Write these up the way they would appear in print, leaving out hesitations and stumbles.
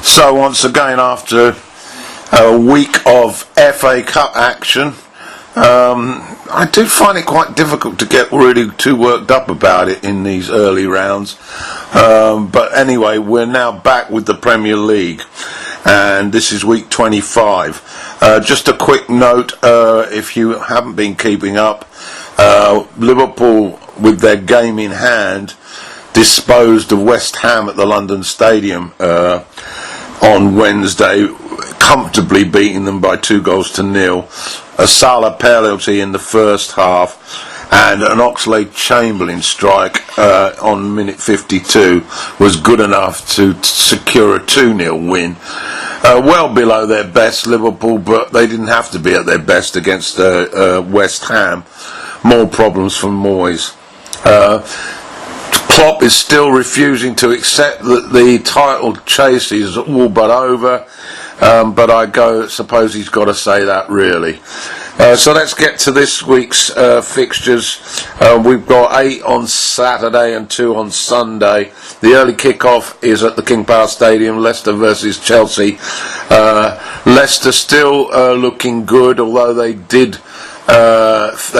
So once again, after a week of FA Cup action, I do find it quite difficult to get really too worked up about it in these early rounds. But anyway, we're now back with the Premier League, and this is week 25. Just a quick note, if you haven't been keeping up, Liverpool, with their game in hand, disposed of West Ham at the London Stadium on Wednesday, comfortably beating them by 2-0. A Salah penalty in the first half and an Oxlade-Chamberlain strike on minute 52 was good enough to secure a 2-0 win. Well below their best, Liverpool, but they didn't have to be at their best against West Ham. More problems from Moyes. Klopp is still refusing to accept that the title chase is all but over, but I suppose he's got to say that really. So let's get to this week's fixtures. We've got 8 on Saturday and 2 on Sunday. The early kick-off is at the King Power Stadium, Leicester versus Chelsea. Leicester still looking good, although they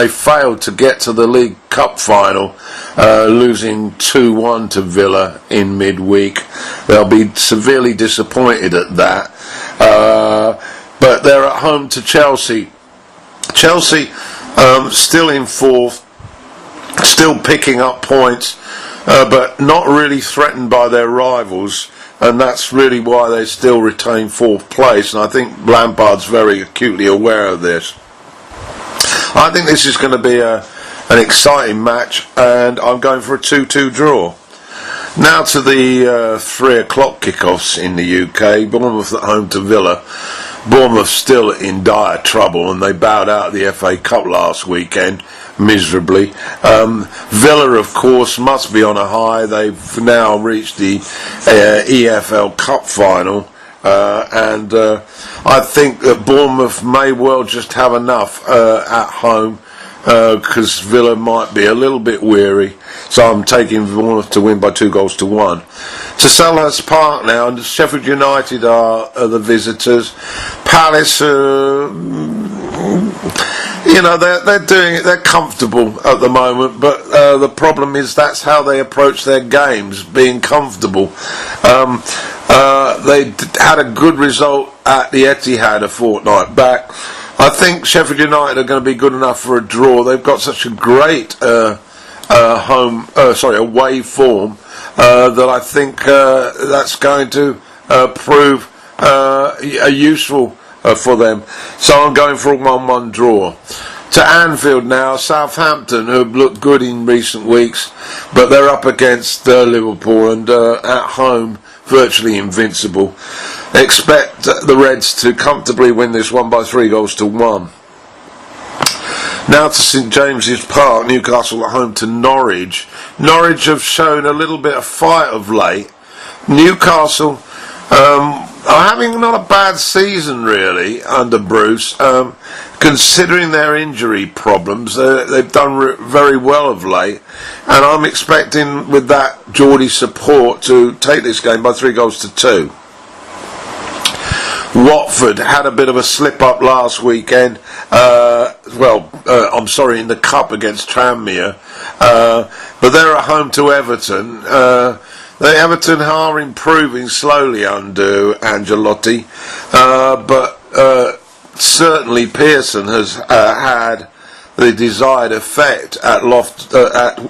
failed to get to the League Cup final, losing 2-1 to Villa in midweek. They'll be severely disappointed at that. But they're at home to Chelsea. Chelsea still in fourth, still picking up points, but not really threatened by their rivals, and that's really why they still retain fourth place, and I think Lampard's very acutely aware of this. I think this is going to be an exciting match, and I'm going for a 2-2 draw. Now to the 3 o'clock kickoffs in the UK. Bournemouth at home to Villa. Bournemouth still in dire trouble, and they bowed out the FA Cup last weekend miserably. Villa, of course, must be on a high. They've now reached the EFL Cup final. And I think that Bournemouth may well just have enough at home, because Villa might be a little bit weary. So I'm taking Bournemouth to win by 2-1. To Selhurst Park now, and Sheffield United are the visitors. Palace, they're doing it. They're comfortable at the moment, but the problem is that's how they approach their games, being comfortable. They had a good result at the Etihad a fortnight back. I think Sheffield United are going to be good enough for a draw. They've got such a great away form that I think that's going to prove useful for them. So I'm going for a 1-1 draw. To Anfield now, Southampton, who have looked good in recent weeks, but they're up against Liverpool, and at home virtually invincible. Expect the Reds to comfortably win this one by 3-1. Now to St James's Park, Newcastle at home to Norwich. Norwich have shown a little bit of fight of late. Newcastle are having not a bad season really under Bruce, considering their injury problems. They've done very well of late, and I'm expecting with that Geordie support to take this game by 3-2. Watford had a bit of a slip up last weekend. In the cup against Tranmere, but they're at home to Everton. The Everton are improving slowly under Ancelotti, but certainly Pearson has had the desired effect at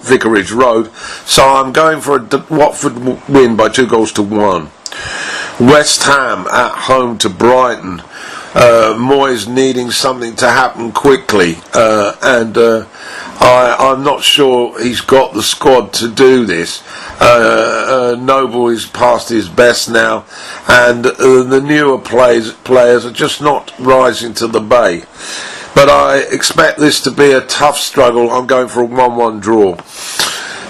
Vicarage Road. So I'm going for a Watford win by 2-1. West Ham at home to Brighton. Moyes needing something to happen quickly, and I'm not sure he's got the squad to do this. Noble is past his best now, and the newer players are just not rising to the bait. But I expect this to be a tough struggle. I'm going for a 1-1 draw.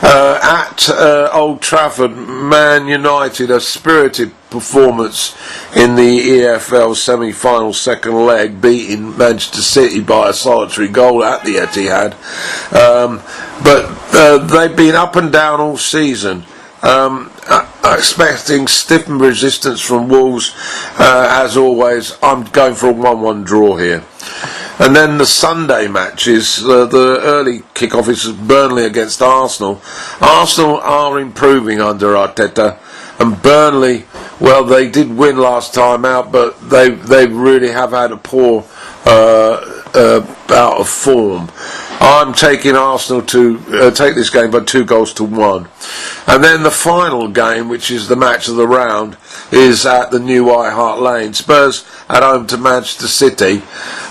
At Old Trafford, Man United, a spirited performance in the EFL semi-final second leg, beating Manchester City by a solitary goal at the Etihad. But they've been up and down all season. expecting stiffened resistance from Wolves. As always, I'm going for a 1-1 draw here. And then the Sunday matches, the early kick-off is Burnley against Arsenal. Arsenal are improving under Arteta, and Burnley, well, they did win last time out, but they really have had a poor bout of form. I'm taking Arsenal to take this game by 2-1. And then the final game, which is the match of the round, is at the new White Hart Lane. Spurs at home to Manchester City.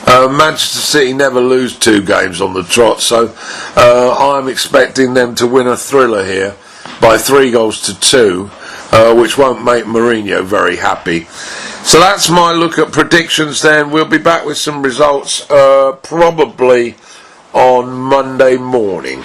Manchester City never lose 2 games on the trot, so I'm expecting them to win a thriller here by 3-2, which won't make Mourinho very happy. So that's my look at predictions then. We'll be back with some results probably on Monday morning.